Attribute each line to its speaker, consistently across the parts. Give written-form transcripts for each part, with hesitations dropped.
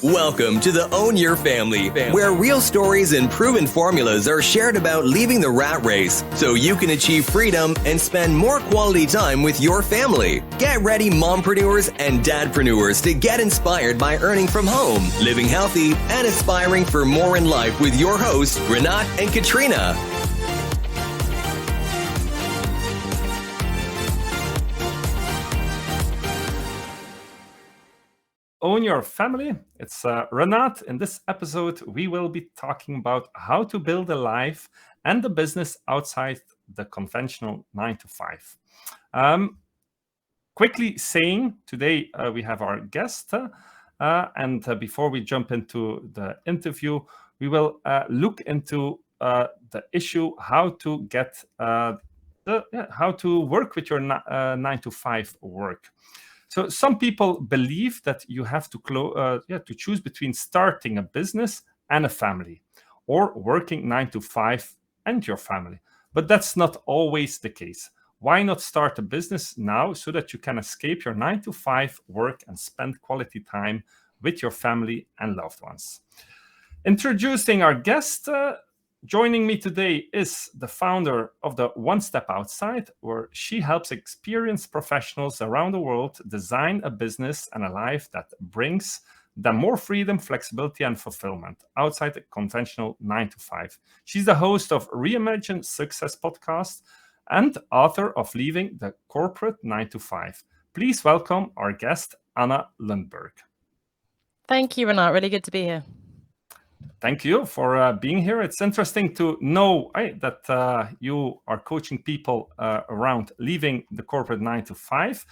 Speaker 1: Welcome to the Own Your Family, where real stories and proven formulas are shared about leaving the rat race so you can achieve freedom and spend more quality time with your family. Get ready, mompreneurs and dadpreneurs, to get inspired by earning from home, living healthy, and aspiring for more in life with your hosts, Renat and Katrina.
Speaker 2: Own Your Family. It's Renat. In this episode, we will be talking about how to build a life and a business outside the conventional 9 to 5. Quickly saying, today we have our guest, and before we jump into the interview, we will look into the issue how to get how to work with your 9 to 5 work. So some people believe that you have to choose between starting a business and a family, or working 9 to 5 and your family. But that's not always the case. Why not start a business now so that you can escape your 9 to 5 work and spend quality time with your family and loved ones? Introducing our guest, joining me today is the founder of the One Step Outside, where she helps experienced professionals around the world design a business and a life that brings them more freedom, flexibility, and fulfillment outside the conventional 9 to 5. She's the host of Reimagining Success podcast and author of Leaving the Corporate 9 to 5. Please welcome our guest, Anna Lundberg.
Speaker 3: Thank you, Renat. Really good to be here.
Speaker 2: Thank you for being here. It's interesting to know that you are coaching people around leaving the corporate 9 to 5.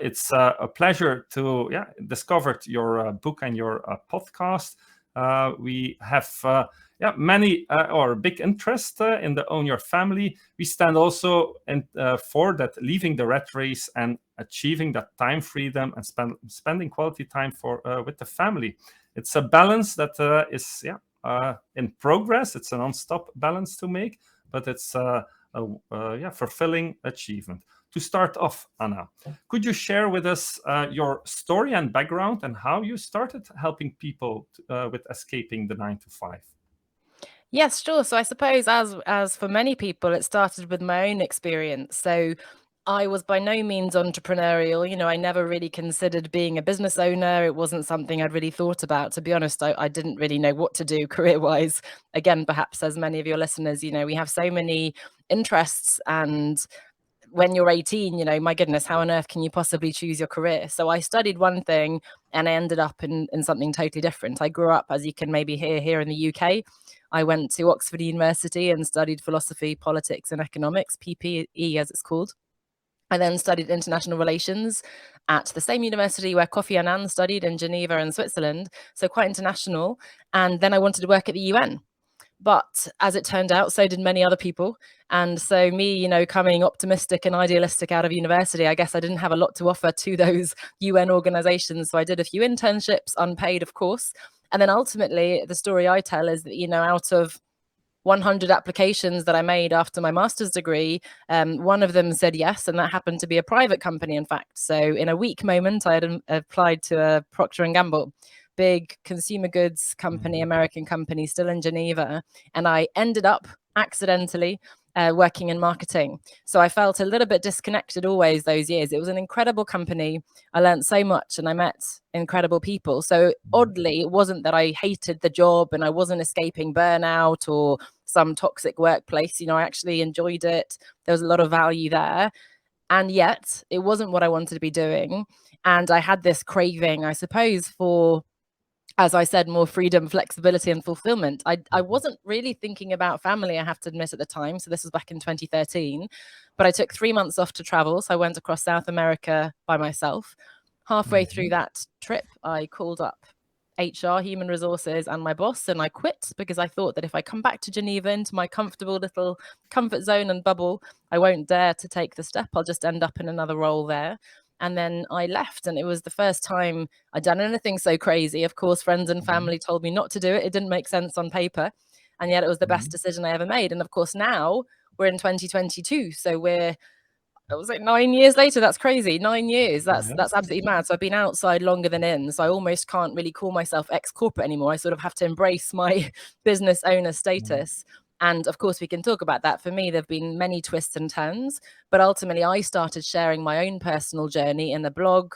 Speaker 2: It's a pleasure to discover your book and your podcast. We have many or big interest in the Own Your Family. We stand also for that, leaving the rat race and achieving that time freedom and spending quality time with the family. It's a balance that is in progress. It's a non-stop balance to make, but it's a fulfilling achievement. To start off, Anna, could you share with us your story and background and how you started helping people with escaping the 9 to 5?
Speaker 3: Yes, sure. So I suppose as for many people, it started with my own experience. So I was by no means entrepreneurial. I never really considered being a business owner. It wasn't something I'd really thought about. To be honest, I didn't really know what to do career-wise. Again, perhaps as many of your listeners, we have so many interests, and when you're 18, my goodness, how on earth can you possibly choose your career? So I studied one thing and I ended up in something totally different. I grew up, as you can maybe hear, here in the UK. I went to Oxford University and studied philosophy, politics, and economics, PPE as it's called. I then studied international relations at the same university where Kofi Annan studied in Geneva in Switzerland, so quite international. And then I wanted to work at the UN. But as it turned out, so did many other people. And so me, coming optimistic and idealistic out of university, I guess I didn't have a lot to offer to those UN organizations. So I did a few internships, unpaid, of course. And then ultimately, the story I tell is that, out of 100 applications that I made after my master's degree, one of them said yes, and that happened to be a private company, in fact. So in a weak moment, I had applied to a Procter & Gamble, big consumer goods company, American company, still in Geneva, and I ended up accidentally working in marketing. So I felt a little bit disconnected always those years. It was an incredible company. I learned so much and I met incredible people. So oddly, it wasn't that I hated the job and I wasn't escaping burnout or some toxic workplace. I actually enjoyed it. There was a lot of value there. And yet it wasn't what I wanted to be doing. And I had this craving, I suppose, for, as I said, more freedom, flexibility, and fulfillment. I wasn't really thinking about family, I have to admit, at the time. So this was back in 2013. But I took 3 months off to travel. So I went across South America by myself. Halfway through that trip, I called up HR, human resources, and my boss, and I quit because I thought that if I come back to Geneva into my comfortable little comfort zone and bubble, I won't dare to take the step. I'll just end up in another role there. And then I left, and it was the first time I'd done anything so crazy. Of course, friends and family told me not to do it. It didn't make sense on paper. And yet it was the best decision I ever made. And of course, now we're in 2022. So was like 9 years later. That's crazy. 9 years. That's
Speaker 2: Yes.
Speaker 3: absolutely mad. So I've been outside longer than in. So I almost can't really call myself ex-corporate anymore. I sort of have to embrace my business owner status. And of course, we can talk about that. For me, there have been many twists and turns, but ultimately, I started sharing my own personal journey in a blog,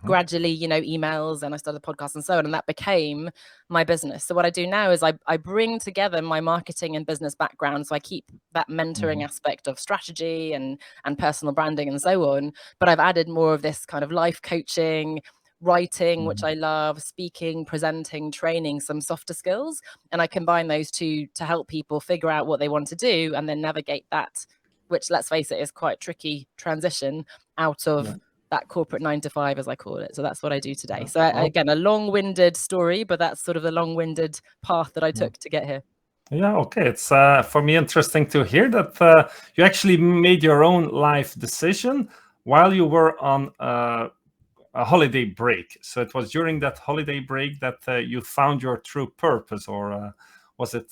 Speaker 3: gradually, emails, and I started a podcast and so on. And that became my business. So what I do now is I bring together my marketing and business background. So I keep that mentoring aspect of strategy and personal branding and so on. But I've added more of this kind of life coaching, writing, which I love, speaking, presenting, training, some softer skills. And I combine those two to help people figure out what they want to do and then navigate that, which, let's face it, is quite tricky transition out of that corporate 9 to 5, as I call it. So that's what I do today. So again, a long-winded story, but that's sort of the long-winded path that I took to get here.
Speaker 2: Yeah, okay. It's for me interesting to hear that you actually made your own life decision while you were on a holiday break. So it was during that holiday break that you found your true purpose, or was it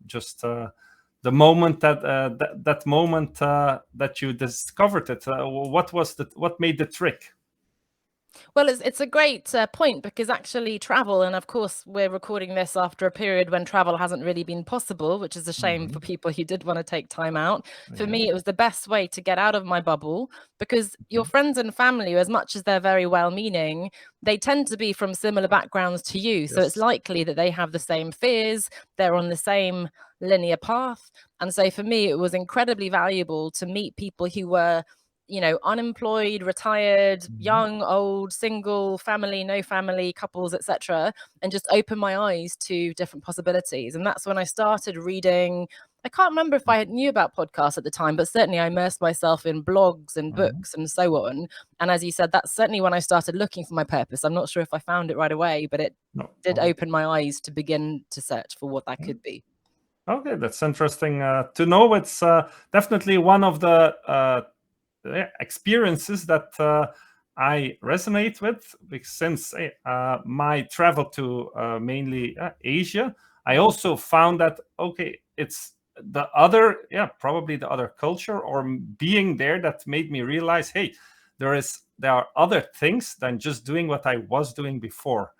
Speaker 2: just the moment that moment that you discovered it? What made the trick?
Speaker 3: Well, it's a great point, because actually travel, and of course we're recording this after a period when travel hasn't really been possible, which is a shame for people who did want to take time out. For me, it was the best way to get out of my bubble, because your friends and family, as much as they're very well-meaning, they tend to be from similar backgrounds to you. So it's likely that they have the same fears, they're on the same linear path. And so for me, it was incredibly valuable to meet people who were unemployed, retired, young, old, single, family, no family, couples, etc., and just open my eyes to different possibilities. And that's when I started reading. I can't remember if I knew about podcasts at the time, but certainly I immersed myself in blogs and books and so on. And as you said, that's certainly when I started looking for my purpose. I'm not sure if I found it right away, but it did open my eyes to begin to search for what that could be.
Speaker 2: Okay, that's interesting to know. It's definitely one of the experiences that I resonate with, because since my travel to mainly Asia, I also found that it's the other, probably the other culture or being there that made me realize, hey, there are other things than just doing what I was doing before.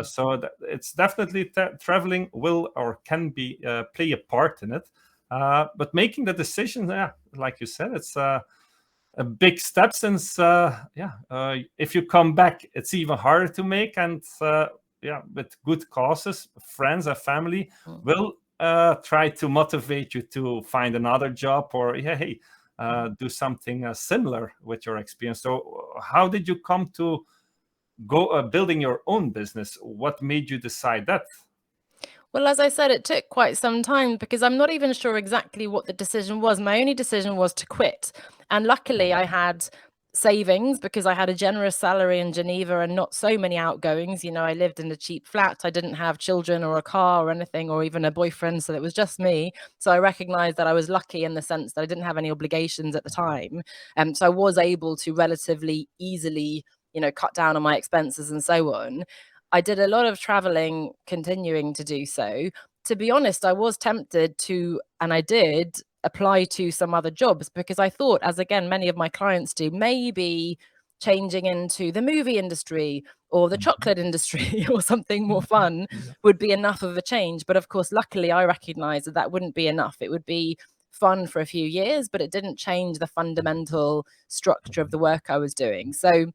Speaker 2: So it's definitely traveling will or can be play a part in it, but making the decision, like you said, it's a big step, since if you come back, it's even harder to make. And with good causes, friends and family will try to motivate you to find another job, or do something similar with your experience. So how did you come to go building your own business? What made you decide that?
Speaker 3: Well, as I said, it took quite some time, because I'm not even sure exactly what the decision was. My only decision was to quit. And luckily, I had savings, because I had a generous salary in Geneva and not so many outgoings. I lived in a cheap flat. I didn't have children or a car or anything, or even a boyfriend. So it was just me. So I recognized that I was lucky in the sense that I didn't have any obligations at the time. So I was able to relatively easily, cut down on my expenses and so on. I did a lot of traveling, continuing to do so. To be honest, I was tempted to, and I did apply to some other jobs, because I thought, as again, many of my clients do, maybe changing into the movie industry or the chocolate industry or something more fun would be enough of a change. But of course, luckily, I recognized that wouldn't be enough. It would be fun for a few years, but it didn't change the fundamental structure of the work I was doing. So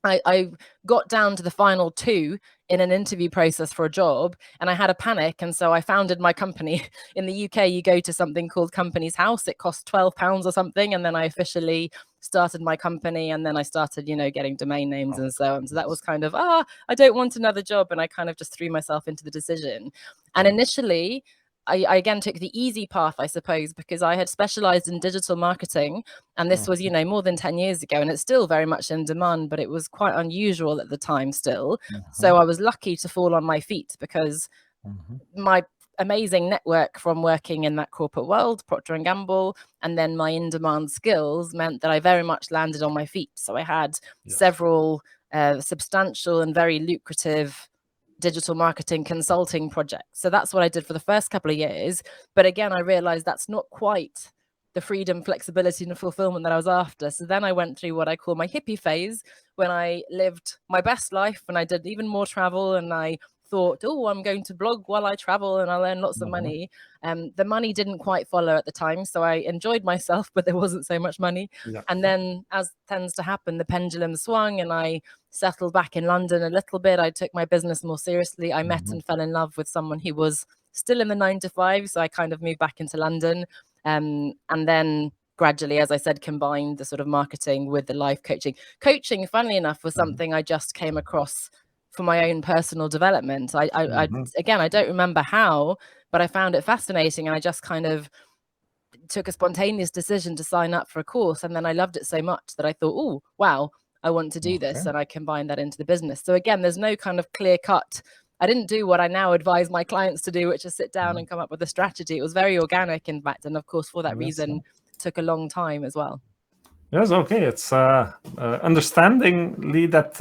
Speaker 3: I got down to the final 2 in an interview process for a job, and I had a panic. And so I founded my company. In the UK, you go to something called Companies House. It costs £12 or something. And then I officially started my company, and then I started, getting domain names and so on. So that was kind of, I don't want another job. And I kind of just threw myself into the decision. And initially, I again took the easy path, I suppose, because I had specialized in digital marketing. And this was, more than 10 years ago, and it's still very much in demand, but it was quite unusual at the time still. So I was lucky to fall on my feet, because my amazing network from working in that corporate world, Procter & Gamble, and then my in-demand skills meant that I very much landed on my feet. So I had several substantial and very lucrative digital marketing consulting projects. So that's what I did for the first couple of years. But again, I realized that's not quite the freedom, flexibility, and fulfillment that I was after. So then I went through what I call my hippie phase, when I lived my best life and I did even more travel, and I thought, oh, I'm going to blog while I travel and I'll earn lots of money. The money didn't quite follow at the time, so I enjoyed myself, but there wasn't so much money.
Speaker 2: Yeah.
Speaker 3: And then, as tends to happen, the pendulum swung and I settled back in London a little bit. I took my business more seriously. I met and fell in love with someone who was still in the 9 to 5, so I kind of moved back into London. And then gradually, as I said, combined the sort of marketing with the life coaching. Coaching, funnily enough, was something I just came across for my own personal development. Again, I don't remember how, but I found it fascinating, and I just kind of took a spontaneous decision to sign up for a course, and then I loved it so much that I thought, oh, wow, I want to do this, and I combined that into the business. So again, there's no kind of clear cut. I didn't do what I now advise my clients to do, which is sit down and come up with a strategy. It was very organic, in fact, and of course, for that reason, took a long time as well.
Speaker 2: Yes, okay. It's understandingly that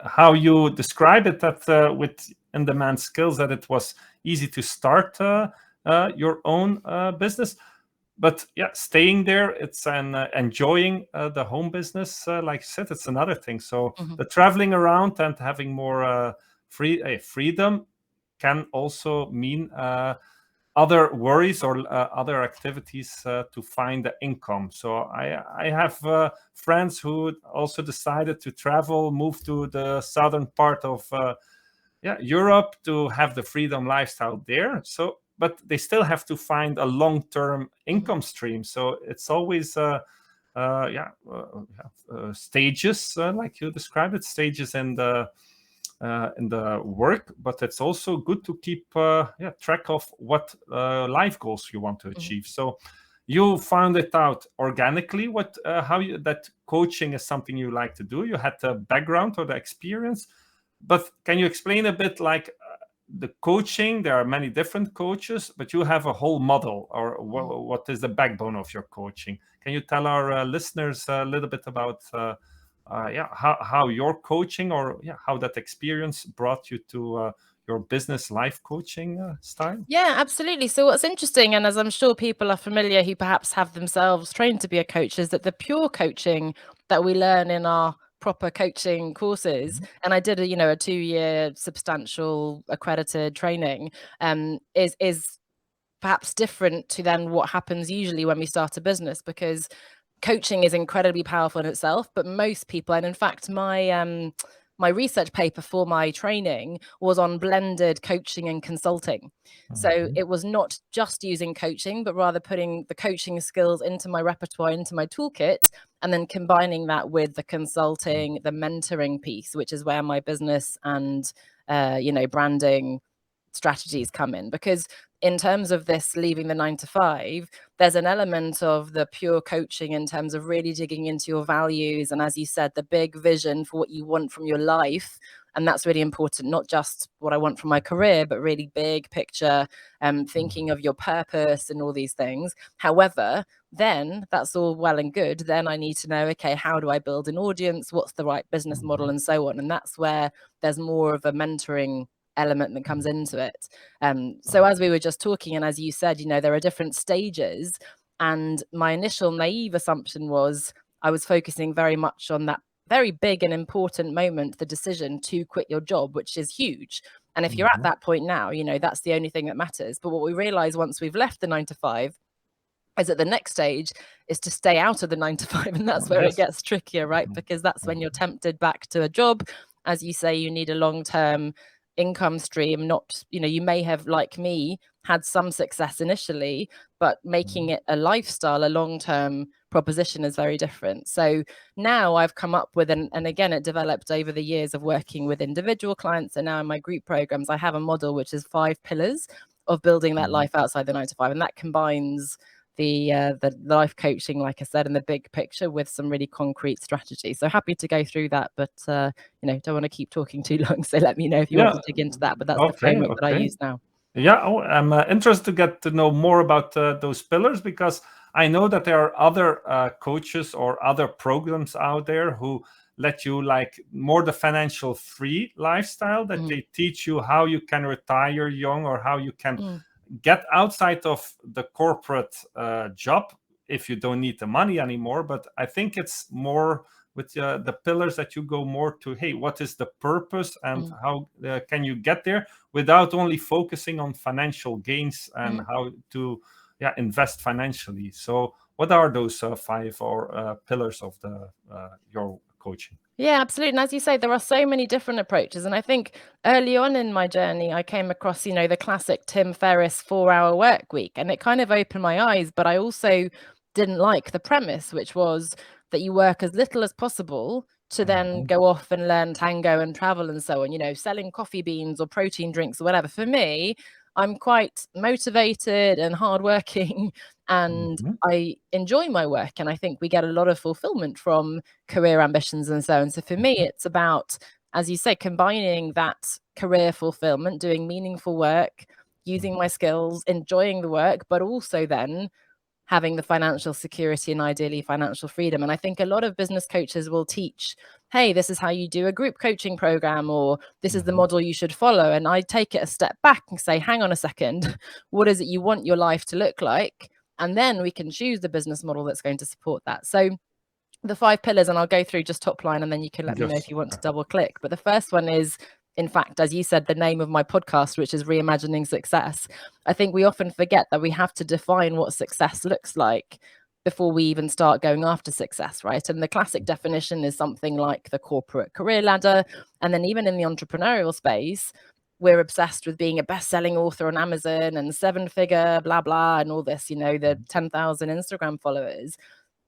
Speaker 2: how you describe it, that with in-demand skills, that it was easy to start your own business. But yeah, staying there, it's enjoying the home business, like you said, it's another thing. So the traveling around and having more freedom can also mean other worries or other activities to find the income. So I have friends who also decided to travel, move to the southern part of Europe to have the freedom lifestyle there. So, but they still have to find a long-term income stream. So it's always stages, like you described it, stages in the work, but it's also good to keep track of what life goals you want to achieve. So you found it out organically, that coaching is something you like to do. You had the background or the experience, but can you explain a bit, like the coaching? There are many different coaches, but you have a whole model, or what is the backbone of your coaching? Can you tell our listeners a little bit about how your coaching, or how that experience brought you to your business life coaching style?
Speaker 3: Yeah, absolutely. So what's interesting, and as I'm sure people are familiar who perhaps have themselves trained to be a coach, is that the pure coaching that we learn in our proper coaching courses, and I did a 2-year substantial accredited training, is perhaps different to then what happens usually when we start a business, because coaching is incredibly powerful in itself, but most people, and in fact, my research paper for my training was on blended coaching and consulting. So it was not just using coaching, but rather putting the coaching skills into my repertoire, into my toolkit, and then combining that with the consulting, the mentoring piece, which is where my business and branding strategies come in. Because in terms of this leaving the 9 to 5, there's an element of the pure coaching in terms of really digging into your values, and as you said, the big vision for what you want from your life. And that's really important, not just what I want from my career, but really big picture, thinking of your purpose and all these things. However, then that's all well and good. Then I need to know, okay, how do I build an audience? What's the right business model, and so on. And that's where there's more of a mentoring element that comes into it. So as we were just talking, and as you said, there are different stages. And my initial naive assumption was I was focusing very much on that very big and important moment, the decision to quit your job, which is huge. And if you're at that point now, that's the only thing that matters. But what we realize once we've left the 9 to 5 is that the next stage is to stay out of the 9 to 5. And that's where it gets trickier, right? Because that's when you're tempted back to a job. As you say, you need a long-term income stream. Not, you may have, like me, had some success initially, but making it a lifestyle, a long-term proposition is very different. So now I've come up with, and again, it developed over the years of working with individual clients, and now in my group programs, I have a model which is 5 pillars of building that life outside the 9 to 5, and that combines the life coaching, like I said, in the big picture with some really concrete strategy. So happy to go through that, but don't want to keep talking too long. So let me know if you want to dig into that. But that's the framework that I use now.
Speaker 2: Yeah, I'm interested to get to know more about those pillars, because I know that there are other coaches or other programs out there who let you, like, more the financial free lifestyle, that they teach you how you can retire young, or how you can get outside of the corporate job if you don't need the money anymore. But I think it's more with the pillars that you go more to, hey, what is the purpose and how can you get there without only focusing on financial gains and how to invest financially. So what are those 5 or pillars of the your coaching?
Speaker 3: Yeah, absolutely. And as you say, there are so many different approaches. And I think early on in my journey, I came across, the classic Tim Ferriss 4-hour work week, and it kind of opened my eyes. But I also didn't like the premise, which was that you work as little as possible to then go off and learn tango and travel and so on, selling coffee beans or protein drinks or whatever. For me, I'm quite motivated and hardworking, and I enjoy my work. And I think we get a lot of fulfillment from career ambitions and so on. So for me, it's about, as you say, combining that career fulfillment, doing meaningful work, using my skills, enjoying the work, but also then having the financial security and ideally financial freedom. And I think a lot of business coaches will teach, hey, this is how you do a group coaching program, or this is the model you should follow. And I take it a step back and say, hang on a second, what is it you want your life to look like? And then we can choose the business model that's going to support that. So the 5 pillars, and I'll go through just top line, and then you can let me know if you want to double click. But the first one is, in fact, as you said, the name of my podcast, which is Reimagining Success. I think we often forget that we have to define what success looks like before we even start going after success, right? And the classic definition is something like the corporate career ladder. And then even in the entrepreneurial space, we're obsessed with being a best-selling author on Amazon and 7-figure, blah, blah, and all this, the 10,000 Instagram followers.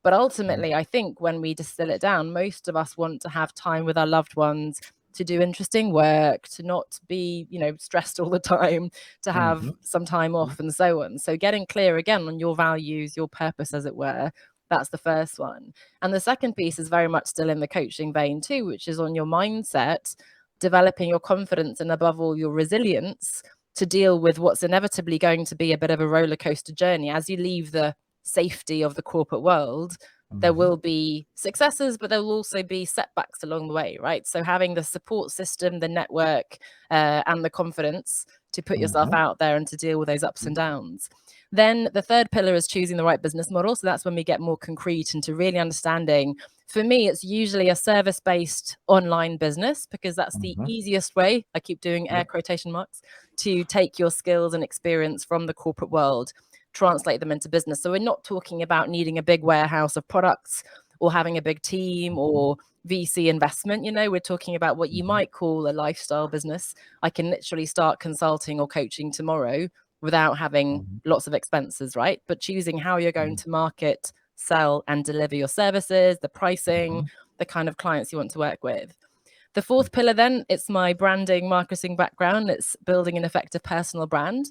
Speaker 3: But ultimately, I think when we distill it down, most of us want to have time with our loved ones, to do interesting work, to not be, stressed all the time, to have some time off and so on. So getting clear again on your values, your purpose, as it were, that's the first one. And the second piece is very much still in the coaching vein too, which is on your mindset, developing your confidence and above all your resilience to deal with what's inevitably going to be a bit of a roller coaster journey as you leave the safety of the corporate world. There will be successes, but there will also be setbacks along the way, right? So having the support system, the network, and the confidence to put yourself out there and to deal with those ups and downs. Then the third pillar is choosing the right business model. So that's when we get more concrete into really understanding. For me, it's usually a service-based online business, because that's the easiest way, I keep doing air quotation marks, to take your skills and experience from the corporate world, translate them into business. So we're not talking about needing a big warehouse of products or having a big team or VC investment. We're talking about what you might call a lifestyle business. I can literally start consulting or coaching tomorrow without having lots of expenses, right? But choosing how you're going to market, sell, and deliver your services, the pricing, the kind of clients you want to work with. The fourth pillar then, it's my branding, marketing background. It's building an effective personal brand.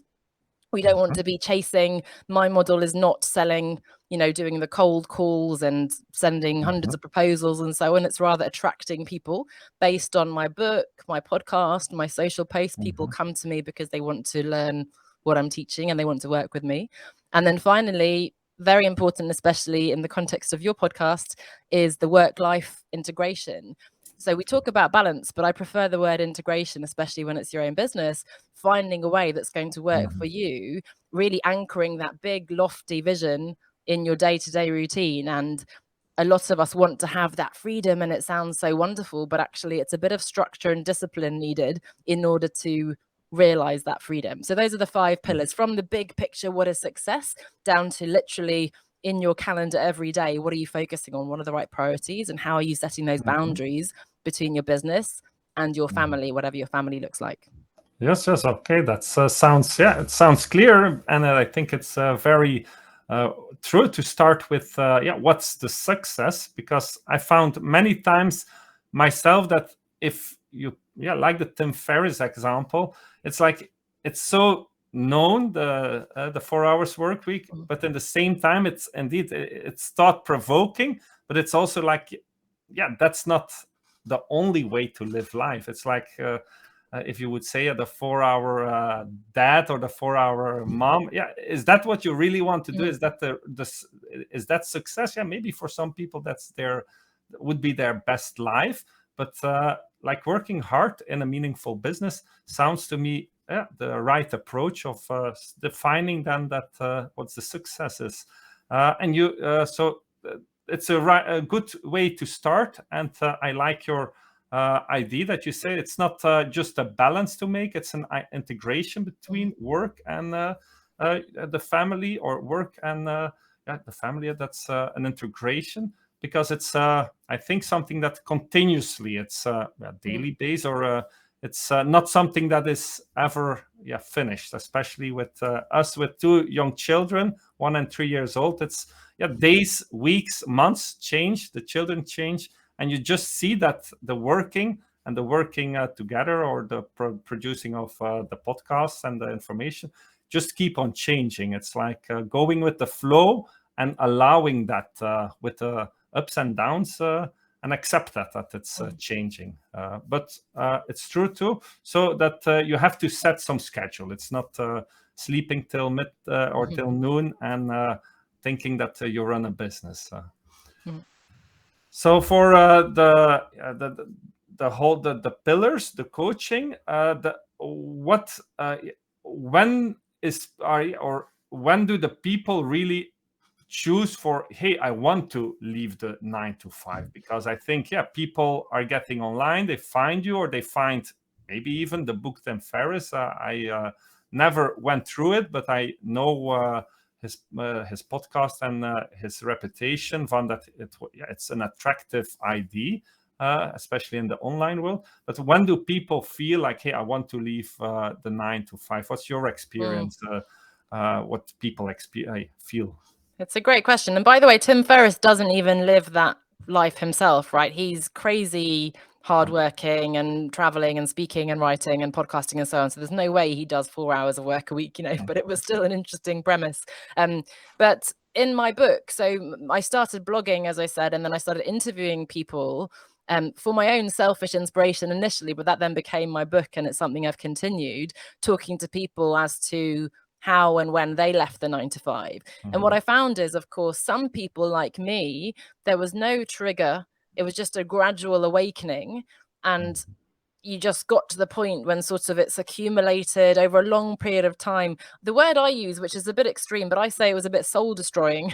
Speaker 3: We don't want to be chasing. My model is not selling, doing the cold calls and sending hundreds of proposals and so on. It's rather attracting people based on my book, my podcast, my social posts. People come to me because they want to learn what I'm teaching and they want to work with me. And then finally, very important, especially in the context of your podcast, is the work-life integration. So we talk about balance, but I prefer the word integration, especially when it's your own business, finding a way that's going to work for you, really anchoring that big, lofty vision in your day-to-day routine. And a lot of us want to have that freedom, and it sounds so wonderful, but actually it's a bit of structure and discipline needed in order to realize that freedom. So those are the 5 pillars, from the big picture, what is success, down to literally in your calendar every day, what are you focusing on? What are the right priorities? And how are you setting those boundaries between your business and your family, whatever your family looks like?
Speaker 2: Yes. Okay. That it sounds clear. And I think it's very true to start with, what's the success? Because I found many times myself that if you, like the Tim Ferriss example, it's like, it's so known, the 4 hours work week, but in the same time, it's indeed, it's thought provoking, but it's also like, that's not the only way to live life. It's like, if you would say the 4-hour dad or the 4-hour mom, is that what you really want to do? Is that is that success? Maybe for some people would be their best life, but like working hard in a meaningful business sounds to me the right approach of defining then that what the success is. And you so it's a good way to start. And I like your idea that you say it's not just a balance to make, it's an integration between work and the family, or work and the family. That's an integration, because it's I think something that continuously, it's a daily base, or it's not something that is ever finished, especially with us with 2 young children, 1 and 3 years old. It's days, weeks, months change, the children change, and you just see that the working together, or the producing of the podcasts and the information, just keep on changing. It's like going with the flow and allowing that with the ups and downs, and accept that it's changing. But it's true too, so that you have to set some schedule. It's not sleeping till mid or till noon and thinking that you run a business. So for the whole the pillars, the coaching, when do the people really choose for, hey, I want to leave the 9 to 5? Because I think people are getting online, they find you, or they find maybe even the book Tim Ferriss. I never went through it, but I know his podcast and his reputation, found that it's an attractive idea, especially in the online world. But when do people feel like, hey, I want to leave the 9 to 5? What's your experience? What people feel?
Speaker 3: It's a great question. And by the way, Tim Ferriss doesn't even live that life himself, right? He's crazy hardworking and traveling and speaking and writing and podcasting and so on. So there's no way he does 4 hours of work a week, but it was still an interesting premise. But in my book, so I started blogging, as I said, and then I started interviewing people for my own selfish inspiration initially, but that then became my book, and it's something I've continued talking to people as to how and when they left the 9 to 5. And what I found is, of course, some people like me, there was no trigger. It was just a gradual awakening. And you just got to the point when sort of it's accumulated over a long period of time. The word I use, which is a bit extreme, but I say it was a bit soul destroying,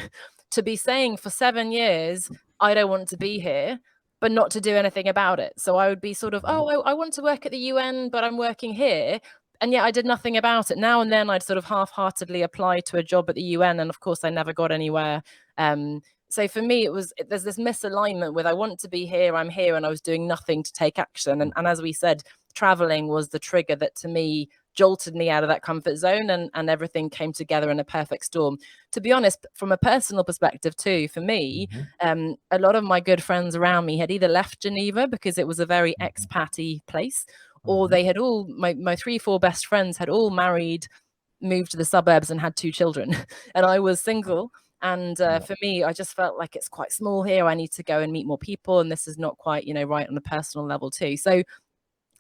Speaker 3: to be saying for 7 years, I don't want to be here, but not to do anything about it. So I would be sort of, I want to work at the UN, but I'm working here. And yet I did nothing about it. Now and then I'd sort of half-heartedly apply to a job at the UN. And of course, I never got anywhere. So for me, there's this misalignment with, I want to be here, I'm here, and I was doing nothing to take action. And as we said, traveling was the trigger that to me jolted me out of that comfort zone, and everything came together in a perfect storm. To be honest, from a personal perspective too, for me, a lot of my good friends around me had either left Geneva because it was a very expat-y place, or they had all, my 3-4 best friends had all married, moved to the suburbs and had 2 children. And I was single. And for me, I just felt like it's quite small here. I need to go and meet more people. And this is not quite, right on a personal level too. So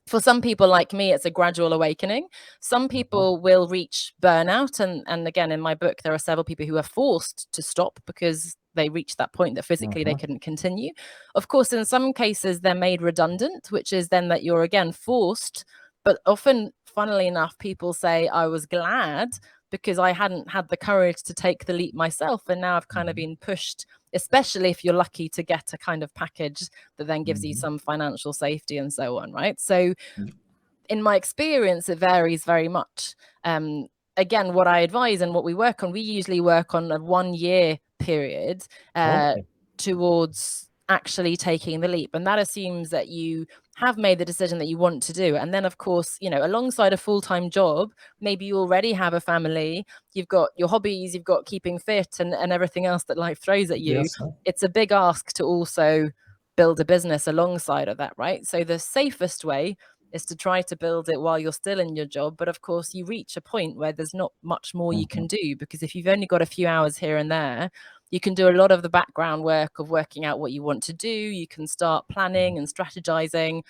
Speaker 3: for some people like me, it's a gradual awakening. Some people will reach burnout. And again, in my book, there are several people who are forced to stop because they reached that point that physically they couldn't continue. Of course, in some cases, they're made redundant, which is then that you're again forced. But often, funnily enough, people say, I was glad because I hadn't had the courage to take the leap myself. And now I've kind of been pushed, especially if you're lucky to get a kind of package that then gives you some financial safety and so on, right? So in my experience, it varies very much. Again, what I advise and what we work on, we usually work on a 1-year period towards actually taking the leap. And that assumes that you have made the decision that you want to do. And then, of course, alongside a full-time job, maybe you already have a family, you've got your hobbies, you've got keeping fit and everything else that life throws at you. Yes. It's a big ask to also build a business alongside of that, right? So the safest way is to try to build it while you're still in your job. But of course, you reach a point where there's not much more you can do, because if you've only got a few hours here and there, you can do a lot of the background work of working out what you want to do. You can start planning and strategizing,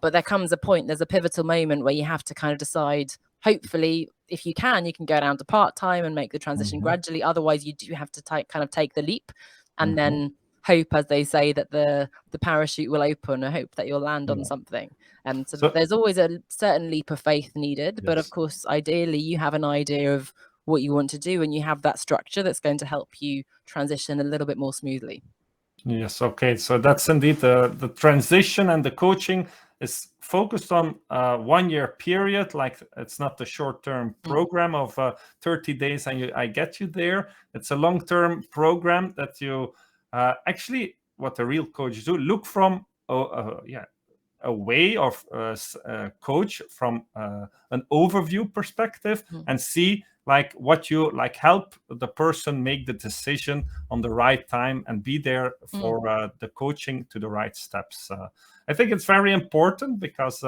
Speaker 3: but there comes a point, there's a pivotal moment where you have to kind of decide, hopefully, if you can go down to part-time and make the transition gradually. Otherwise, you do have to take the leap and then hope, as they say, that the parachute will open, or hope that you'll land on something. So there's always a certain leap of faith needed. Yes. But of course, ideally, you have an idea of what you want to do, and you have that structure that's going to help you transition a little bit more smoothly.
Speaker 2: Yes, okay. So that's indeed the transition, and the coaching is focused on 1 year period. Like, it's not the short-term program of 30 days and I get you there. It's a long-term program that you actually, what a real coach do, look from a way of coach from an overview perspective, and see like what you like, help the person make the decision on the right time and be there for the coaching to the right steps. I think it's very important because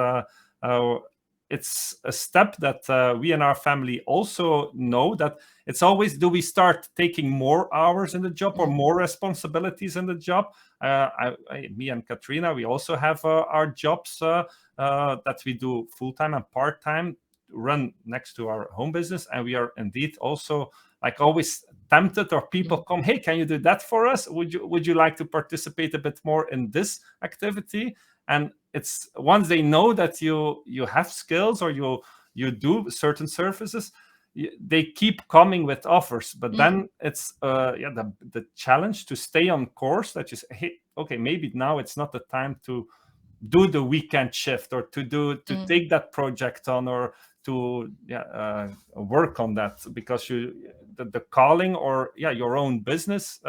Speaker 2: it's a step that we in our family also know, that it's always, do we start taking more hours in the job or more responsibilities in the job? Me and Katrina, we also have our jobs that we do full-time and part-time, run next to our home business, and we are indeed also like always tempted, or people come, hey, can you do that for us? Would you like to participate a bit more in this activity? And it's once they know that you have skills, or you do certain services, they keep coming with offers. But then it's the challenge to stay on course, that you say, hey, okay, maybe now it's not the time to do the weekend shift, or to take that project on, or to work on that, because the calling, or your own business,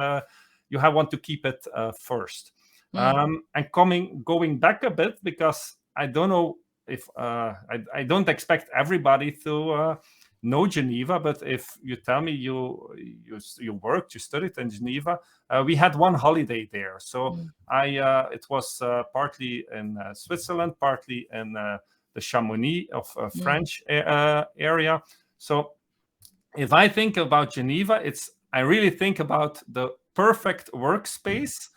Speaker 2: you want to keep it first. And going back a bit, because I don't know if I don't expect everybody to know Geneva, but if you tell me you worked, you studied in Geneva, we had one holiday there. So it was partly in Switzerland, partly in the Chamonix of French area. So if I think about Geneva, I really think about the perfect workspace.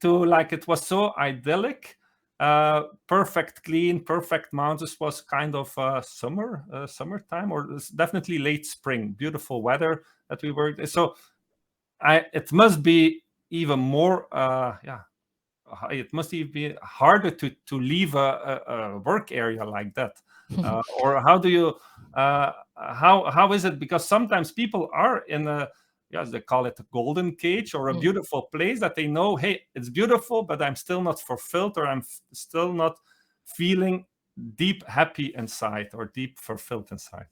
Speaker 2: To like, it was so idyllic, perfect clean, perfect mountains. Was kind of summertime, or definitely late spring, beautiful weather that we were. So it must be even more it must even be harder to leave a work area like that. Or how do you how is it? Because sometimes people are in a, they call it a golden cage, or a beautiful place that they know, hey, it's beautiful, but I'm still not fulfilled, or I'm still not feeling deep happy inside, or deep fulfilled inside.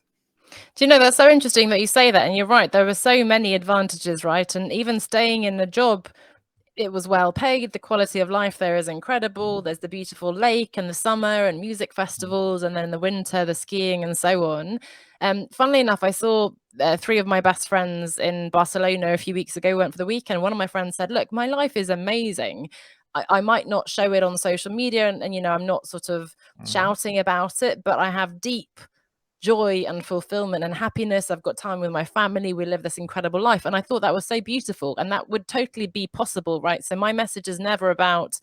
Speaker 3: Do you know, that's so interesting that you say that, and you're right, there are so many advantages, right? And even staying in the job, it was well paid, the quality of life there is incredible, there's the beautiful lake and the summer and music festivals, and then in the winter the skiing and so on. Funnily enough, I saw 3 of my best friends in Barcelona a few weeks ago, went for the weekend. One of my friends said, look, my life is amazing. I might not show it on social media, and you know, I'm not sort of shouting about it, but I have deep joy and fulfillment and happiness. I've got time with my family. We live this incredible life. And I thought that was so beautiful, and that would totally be possible, right? So my message is never about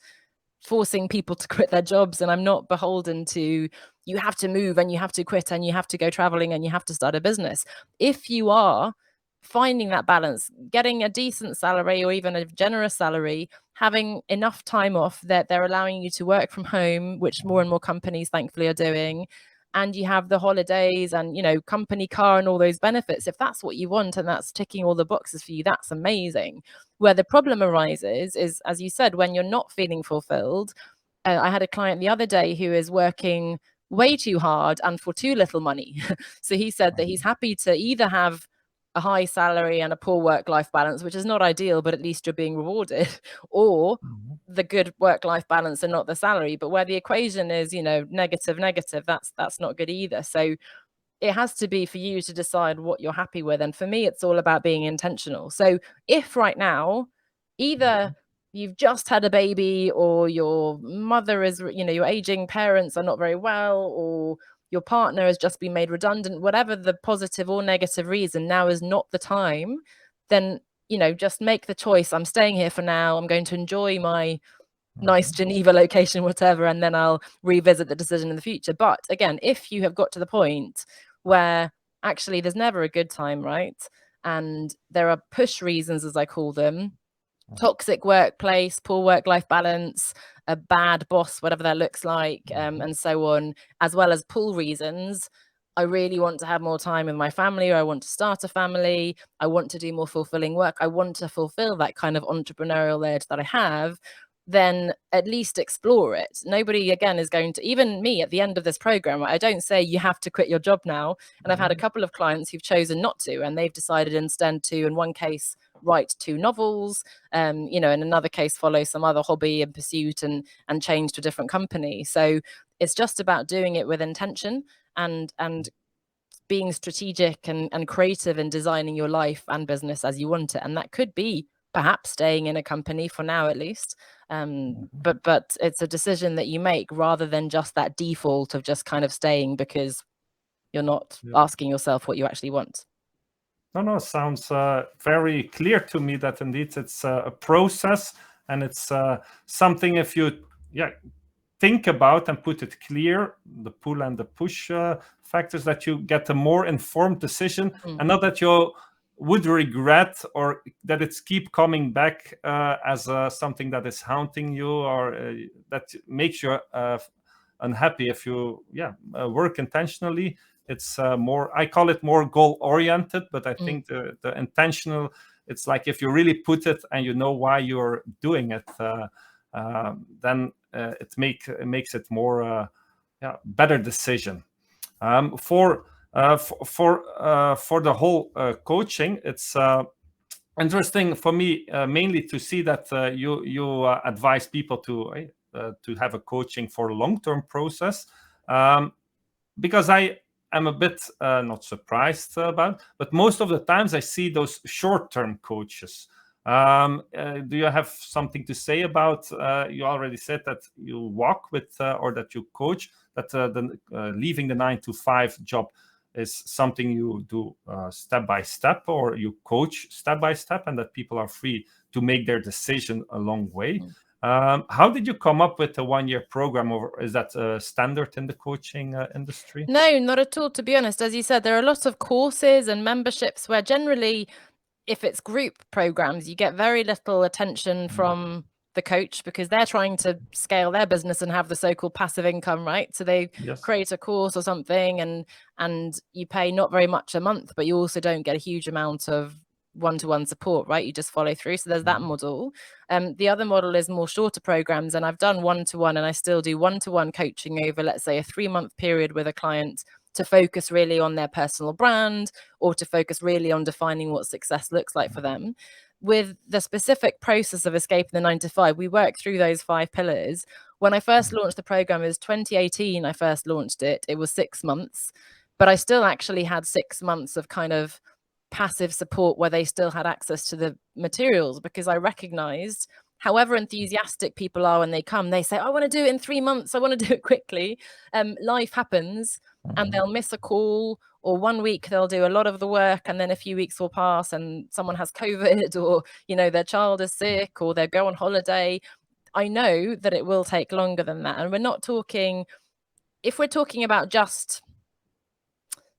Speaker 3: forcing people to quit their jobs, and I'm not beholden to, you have to move and you have to quit and you have to go traveling and you have to start a business. If you are finding that balance, getting a decent salary or even a generous salary, having enough time off that they're allowing you to work from home, which more and more companies thankfully are doing, and you have the holidays and, you know, company car and all those benefits, if that's what you want and that's ticking all the boxes for you, that's amazing. Where the problem arises is, as you said, when you're not feeling fulfilled. I had a client the other day who is working way too hard and for too little money. So he said that he's happy to either have a high salary and a poor work-life balance, which is not ideal, but at least you're being rewarded, or the good work-life balance and not the salary. But where the equation is, you know, negative, that's not good either. So it has to be for you to decide what you're happy with. And for me, it's all about being intentional. So if right now, either you've just had a baby, or your mother is, you know, your aging parents are not very well, or your partner has just been made redundant, whatever the positive or negative reason, now is not the time, then, you know, just make the choice. I'm staying here for now. I'm going to enjoy my nice Geneva location, whatever, and then I'll revisit the decision in the future. But again, if you have got to the point where actually there's never a good time, right? And there are push reasons, as I call them, toxic workplace, poor work-life balance, a bad boss, whatever that looks like, and so on, as well as pull reasons, I really want to have more time with my family, or I want to start a family, I want to do more fulfilling work, I want to fulfill that kind of entrepreneurial edge that I have, then at least explore it. Nobody, again, is going to, even me at the end of this program, I don't say you have to quit your job now. And I've had a couple of clients who've chosen not to, and they've decided instead to, in one case, write 2 novels, in another case, follow some other hobby and pursuit and change to a different company. So it's just about doing it with intention and being strategic and creative in designing your life and business as you want it. And that could be perhaps staying in a company for now, at least. But it's a decision that you make rather than just that default of just kind of staying because you're not asking yourself what you actually want.
Speaker 2: No, sounds very clear to me that indeed it's a process, and it's something, if you think about and put it clear, the pull and the push factors, that you get a more informed decision, and not that you would regret, or that it's keep coming back as something that is haunting you, or that makes you unhappy. If you work intentionally, it's more, I call it more goal oriented, but I think the intentional, it's like if you really put it and you know why you're doing it, then it makes it more better decision. For the whole coaching, it's interesting for me mainly to see that you advise people to have a coaching for a long-term process, because I am a bit not surprised about, but most of the times I see those short-term coaches. Do you have something to say about, you already said that you walk with or that you coach, that leaving the 9-to-5 job is something you do step by step, or you coach step by step, and that people are free to make their decision along the way. How did you come up with a 1-year program, or is that standard in the coaching industry?
Speaker 3: No, not at all. To be honest, as you said, there are a lot of courses and memberships where generally, if it's group programs, you get very little attention from the coach because they're trying to scale their business and have the so-called passive income, right? So they create a course or something, and you pay not very much a month, but you also don't get a huge amount of one-to-one support, right? You just follow through. So there's that model. The other model is more shorter programs, and I've done one-to-one, and I still do one-to-one coaching over, let's say, a 3-month period with a client to focus really on their personal brand, or to focus really on defining what success looks like for them. With the specific process of escaping the 9-to-5, we work through those 5 pillars. When I first launched the program, it was 2018. I first launched it. It was 6 months, but I still actually had 6 months of kind of passive support where they still had access to the materials, because I recognized, however enthusiastic people are when they come, they say, I want to do it in 3 months, I want to do it quickly. Life happens, and they'll miss a call, or 1 week they'll do a lot of the work, and then a few weeks will pass and someone has COVID, or their child is sick, or they go on holiday. I know that it will take longer than that. And we're not talking, if we're talking about just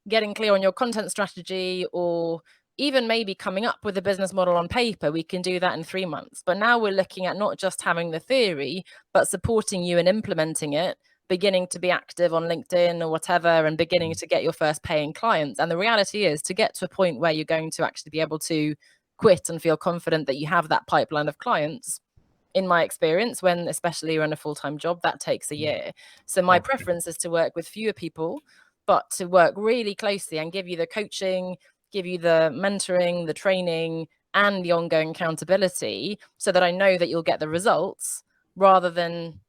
Speaker 3: getting clear on your content strategy, or even maybe coming up with a business model on paper, we can do that in 3 months. But now we're looking at not just having the theory, but supporting you in implementing it, beginning to be active on LinkedIn or whatever, and beginning to get your first paying clients. And the reality is, to get to a point where you're going to actually be able to quit and feel confident that you have that pipeline of clients, in my experience, when especially you're in a full-time job, that takes a year. So my preference is to work with fewer people, but to work really closely and give you the coaching, give you the mentoring, the training, and the ongoing accountability, so that I know that you'll get the results, rather than,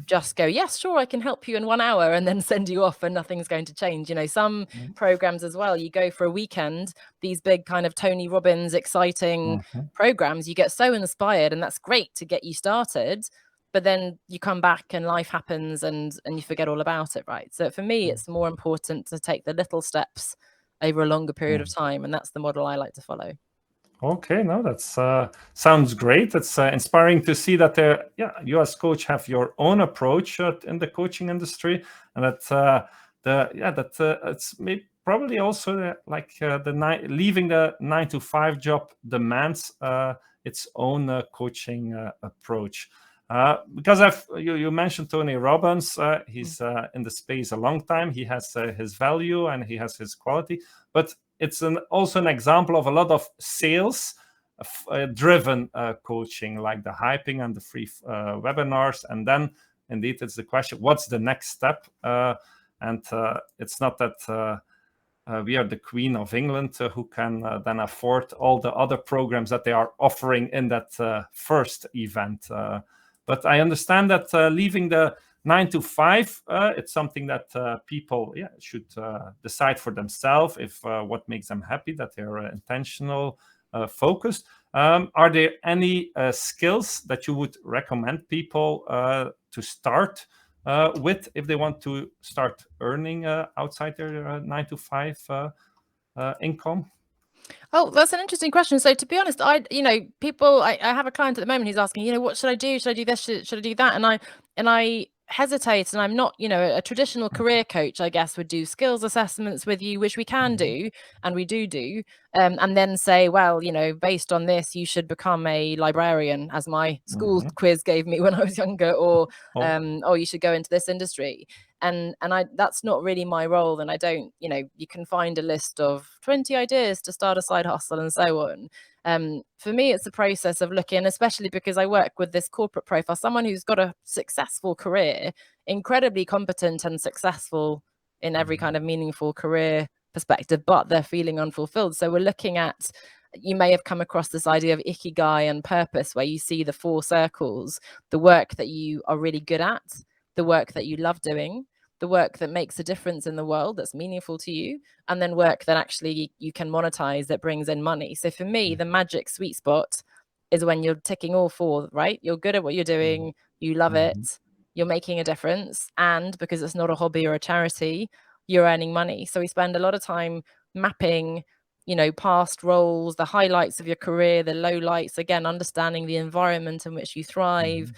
Speaker 3: just go, yes, sure, I can help you in 1 hour, and then send you off and nothing's going to change. Some programs as well, you go for a weekend, these big kind of Tony Robbins exciting programs, you get so inspired, and that's great to get you started, but then you come back and life happens and you forget all about it, right? So for me, it's more important to take the little steps over a longer period of time, and that's the model I like to follow.
Speaker 2: Okay, no, that's sounds great. It's inspiring to see that you as coach have your own approach in the coaching industry, and that it's probably also leaving the 9-to-5 job demands its own coaching approach. Because you mentioned Tony Robbins. He's in the space a long time. He has his value and he has his quality, but it's also an example of a lot of sales driven coaching, like the hyping and the free webinars. And then indeed it's the question, what's the next step? And it's not that we are the Queen of England who can then afford all the other programs that they are offering in that first event. But I understand that leaving the 9 to 5, it's something that people should decide for themselves if what makes them happy, that they're intentional, focused. Are there any skills that you would recommend people to start with if they want to start earning outside their 9 to 5 income?
Speaker 3: Oh, that's an interesting question. So to be honest, I have a client at the moment who's asking, what should I do? Should I do this? Should I do that? And I hesitate, and I'm not, a traditional career coach, I guess, would do skills assessments with you, which we can do, and we do, and then say, well, based on this, you should become a librarian, as my school quiz gave me when I was younger, or you should go into this industry. And that's not really my role. And I don't, you can find a list of 20 ideas to start a side hustle and so on. For me, it's a process of looking, especially because I work with this corporate profile, someone who's got a successful career, incredibly competent and successful in every kind of meaningful career perspective, but they're feeling unfulfilled. So we're looking at, you may have come across this idea of ikigai and purpose, where you see the 4 circles: the work that you are really good at, the work that you love doing, the work that makes a difference in the world that's meaningful to you, and then work that actually you can monetize, that brings in money. So for me, the magic sweet spot is when you're ticking all 4, right? You're good at what you're doing, you love it, you're making a difference, and because it's not a hobby or a charity, you're earning money. So we spend a lot of time mapping, past roles, the highlights of your career, the lowlights, again, understanding the environment in which you thrive,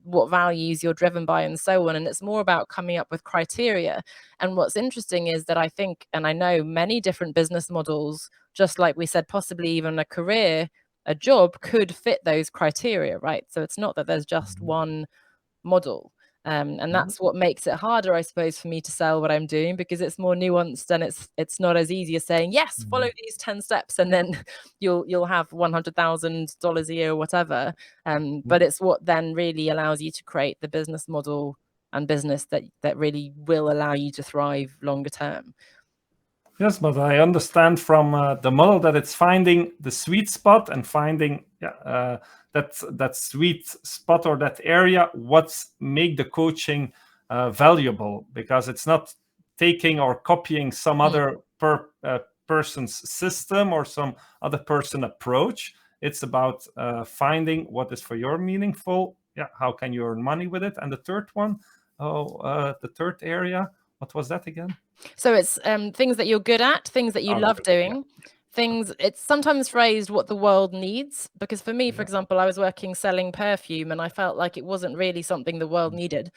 Speaker 3: what values you're driven by, and so on. And it's more about coming up with criteria. And what's interesting is that I think, and I know many different business models, just like we said, possibly even a career, a job could fit those criteria, right? So it's not that there's just one model. And that's what makes it harder, I suppose, for me to sell what I'm doing, because it's more nuanced, and it's not as easy as saying, yes, follow these 10 steps and then you'll have $100,000 a year or whatever. But it's what then really allows you to create the business model and business that really will allow you to thrive longer term.
Speaker 2: Yes, but I understand from the model that it's finding the sweet spot and finding that sweet spot or that area, what's make the coaching valuable, because it's not taking or copying some other person's system or some other person approach. It's about finding what is for your meaningful. How can you earn money with it? And the third one, the third area, what was that again?
Speaker 3: So it's things that you're good at, things that you love doing, things. It's sometimes phrased what the world needs, because for me, for example, I was selling perfume, and I felt like it wasn't really something the world needed.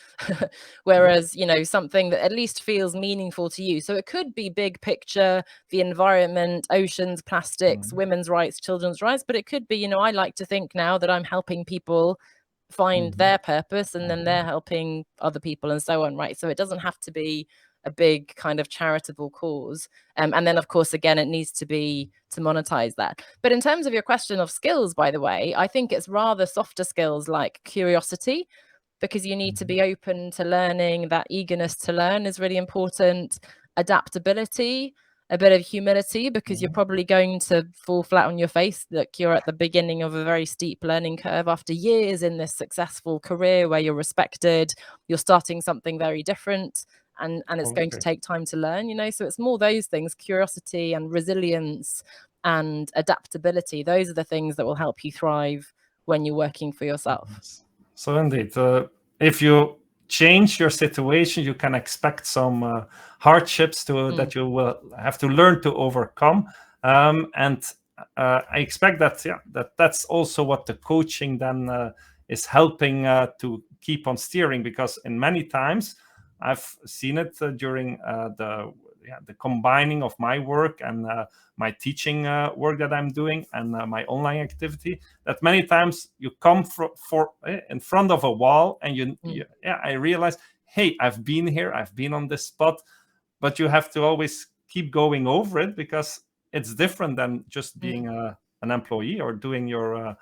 Speaker 3: Whereas, something that at least feels meaningful to you. So it could be big picture, the environment, oceans, plastics, women's rights, children's rights, but it could be, I like to think now that I'm helping people find their purpose, and then they're helping other people and so on, right? So it doesn't have to be a big kind of charitable cause. And then, of course, again, it needs to be to monetize that. But in terms of your question of skills, by the way, I think it's rather softer skills like curiosity, because you need to be open to learning. That eagerness to learn is really important. Adaptability, a bit of humility, because you're probably going to fall flat on your face. Like, you're at the beginning of a very steep learning curve after years in this successful career where you're respected. You're starting something very different. And it's going to take time to learn, so it's more those things: curiosity and resilience and adaptability. Those are the things that will help you thrive when you're working for yourself.
Speaker 2: So indeed, if you change your situation, you can expect some hardships that you will have to learn to overcome. And I expect that's also what the coaching then is helping to keep on steering, because in many times I've seen it during the combining of my work and my teaching work that I'm doing and my online activity, that many times you come in front of a wall and I realize, hey, I've been here, I've been on this spot, but you have to always keep going over it because it's different than just being an employee or doing your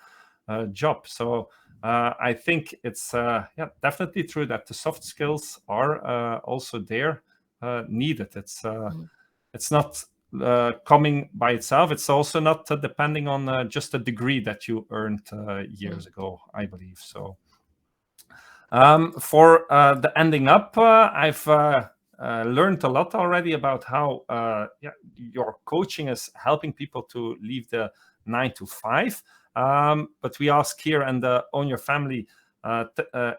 Speaker 2: job. So I think it's definitely true that the soft skills are also there needed. It's not coming by itself. It's also not depending on just a degree that you earned years ago, I believe. So for the ending up, I've learned a lot already about how your coaching is helping people to leave the 9 to 5. But we ask here and Own Your Family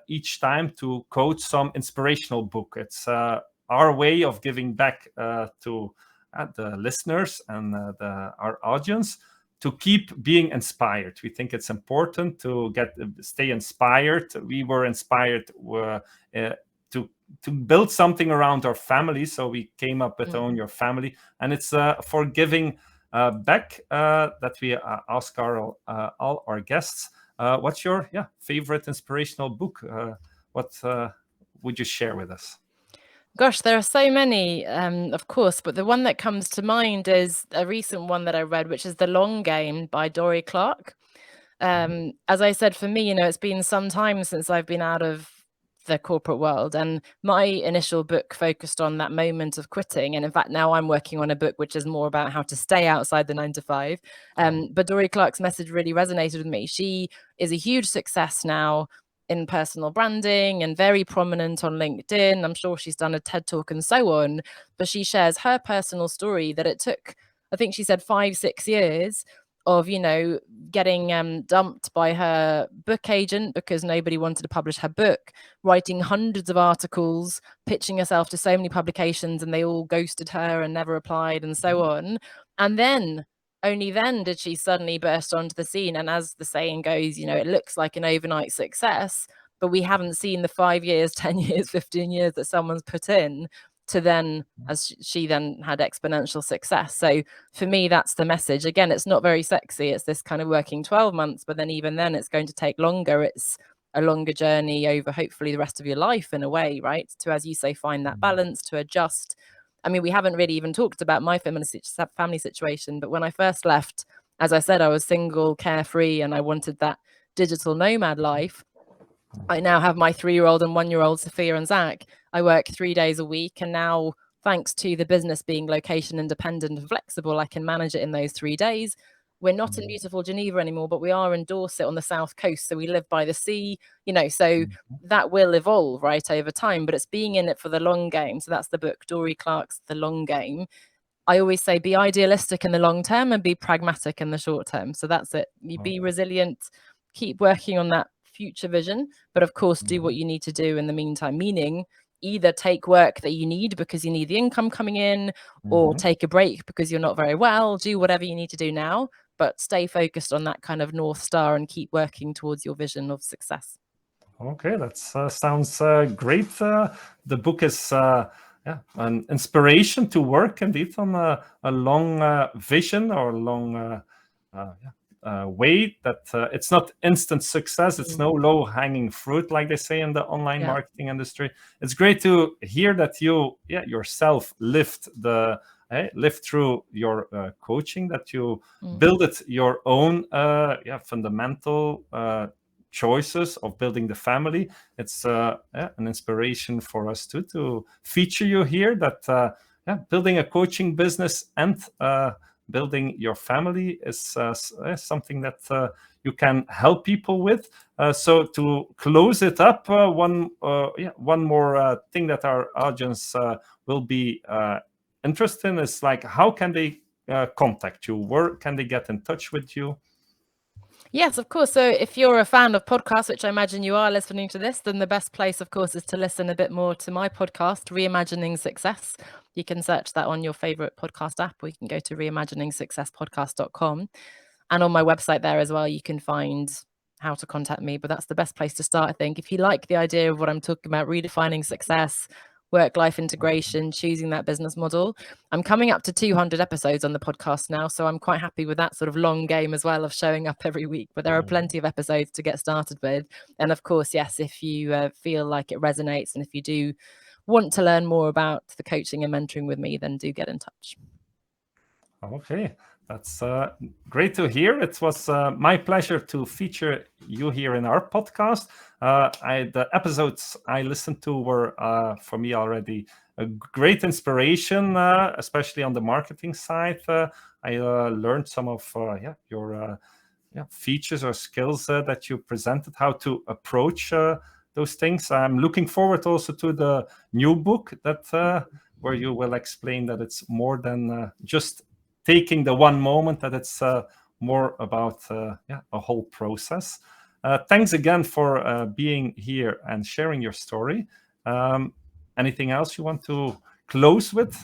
Speaker 2: each time to quote some inspirational book. It's our way of giving back to the listeners and our audience to keep being inspired. We think it's important to stay inspired. We were inspired to build something around our family, so we came up with Own Your Family, and it's for giving back that we ask all our guests. What's your favorite inspirational book? What would you share with us?
Speaker 3: Gosh, there are so many, of course, but the one that comes to mind is a recent one that I read, which is The Long Game by Dory Clark. As I said, for me, it's been some time since I've been out of the corporate world, and my initial book focused on that moment of quitting, and in fact now I'm working on a book which is more about how to stay outside the 9 to 5. But Dory Clark's message really resonated with me. She is a huge success now in personal branding and very prominent on LinkedIn. I'm sure she's done a TED Talk and so on, but she shares her personal story that it took, I think she said 5-6 years of getting dumped by her book agent because nobody wanted to publish her book, writing hundreds of articles, pitching herself to so many publications, and they all ghosted her and never replied and so on. And then only then did she suddenly burst onto the scene, and as the saying goes, it looks like an overnight success, but we haven't seen the 5 years, 10 years, 15 years that someone's put in to then, as she then had exponential success. So for me, that's the message. Again, it's not very sexy. It's this kind of working 12 months, but then even then it's going to take longer. It's a longer journey over hopefully the rest of your life in a way, right? To, as you say, find that balance, to adjust. I mean, we haven't really even talked about my family situation, but when I first left, as I said, I was single, carefree, and I wanted that digital nomad life. I now have my 3-year-old and 1-year-old, Sophia and Zach. I work 3 days a week, and now, thanks to the business being location independent and flexible, I can manage it in those 3 days. We're not in beautiful Geneva anymore, but we are in Dorset on the south coast, so we live by the sea, so that will evolve, right, over time, but it's being in it for the long game. So that's the book, Dory Clark's The Long Game. I always say be idealistic in the long term and be pragmatic in the short term. So that's it. You be resilient, keep working on that future vision, but of course do what you need to do in the meantime, meaning either take work that you need because you need the income coming in, or take a break because you're not very well. Do whatever you need to do now, but stay focused on that kind of North Star and keep working towards your vision of success.
Speaker 2: Okay, that sounds great. The book is an inspiration to work indeed on a long vision or a long way that it's not instant success. It's no low-hanging fruit, like they say in the online marketing industry. It's great to hear that you yourself lived through your coaching, that you build it your own fundamental choices of building the family. It's an inspiration for us too to feature you here, that building a coaching business and building your family is something that you can help people with. So to close it up, one more thing that our audience will be interested in is, like, how can they contact you? Where can they get in touch with you?
Speaker 3: Yes, of course. So if you're a fan of podcasts, which I imagine you are listening to this, then the best place, of course, is to listen a bit more to my podcast, Reimagining Success. You can search that on your favorite podcast app, or you can go to reimaginingsuccesspodcast.com. And on my website there as well, you can find how to contact me. But that's the best place to start, I think. If you like the idea of what I'm talking about, redefining success, work-life integration, choosing that business model. I'm coming up to 200 episodes on the podcast now, so I'm quite happy with that sort of long game as well of showing up every week. But there are plenty of episodes to get started with. And of course, yes, if you feel like it resonates and if you do want to learn more about the coaching and mentoring with me, then do get in touch.
Speaker 2: Okay, that's great to hear. It was my pleasure to feature you here in our podcast. The episodes I listened to were, for me already, a great inspiration, especially on the marketing side. I learned some of your features or skills that you presented, how to approach those things. I'm looking forward also to the new book that where you will explain that it's more than just taking the one moment, that it's more about a whole process. Thanks again for being here and sharing your story. Anything else you want to close with?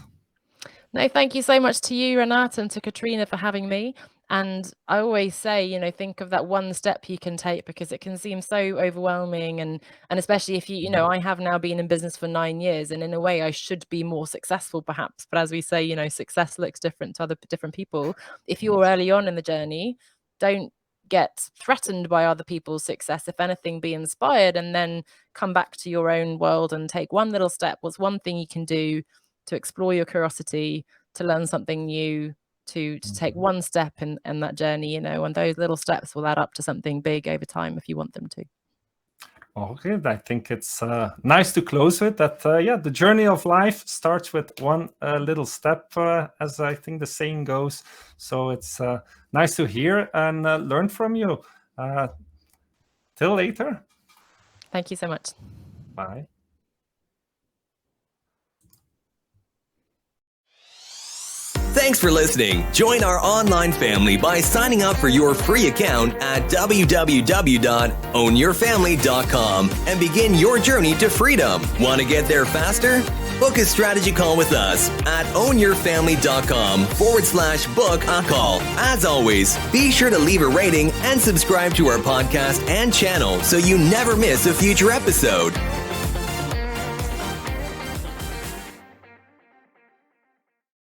Speaker 3: No, thank you so much to you, Renat, and to Katrina for having me. And I always say, think of that one step you can take, because it can seem so overwhelming. And especially if I have now been in business for 9 years, and in a way I should be more successful perhaps. But as we say, success looks different to other different people. If you're early on in the journey, don't get threatened by other people's success. If anything, be inspired, and then come back to your own world and take one little step. What's one thing you can do to explore your curiosity, to learn something new, to take one step in that journey, and those little steps will add up to something big over time if you want them to.
Speaker 2: Okay, I think it's nice to close with that. The journey of life starts with one little step, as I think the saying goes. So it's nice to hear and learn from you. Till later.
Speaker 3: Thank you so much.
Speaker 2: Bye.
Speaker 1: Thanks for listening. Join our online family by signing up for your free account at www.ownyourfamily.com and begin your journey to freedom. Want to get there faster? Book a strategy call with us at ownyourfamily.com/book a call. As always, be sure to leave a rating and subscribe to our podcast and channel so you never miss a future episode.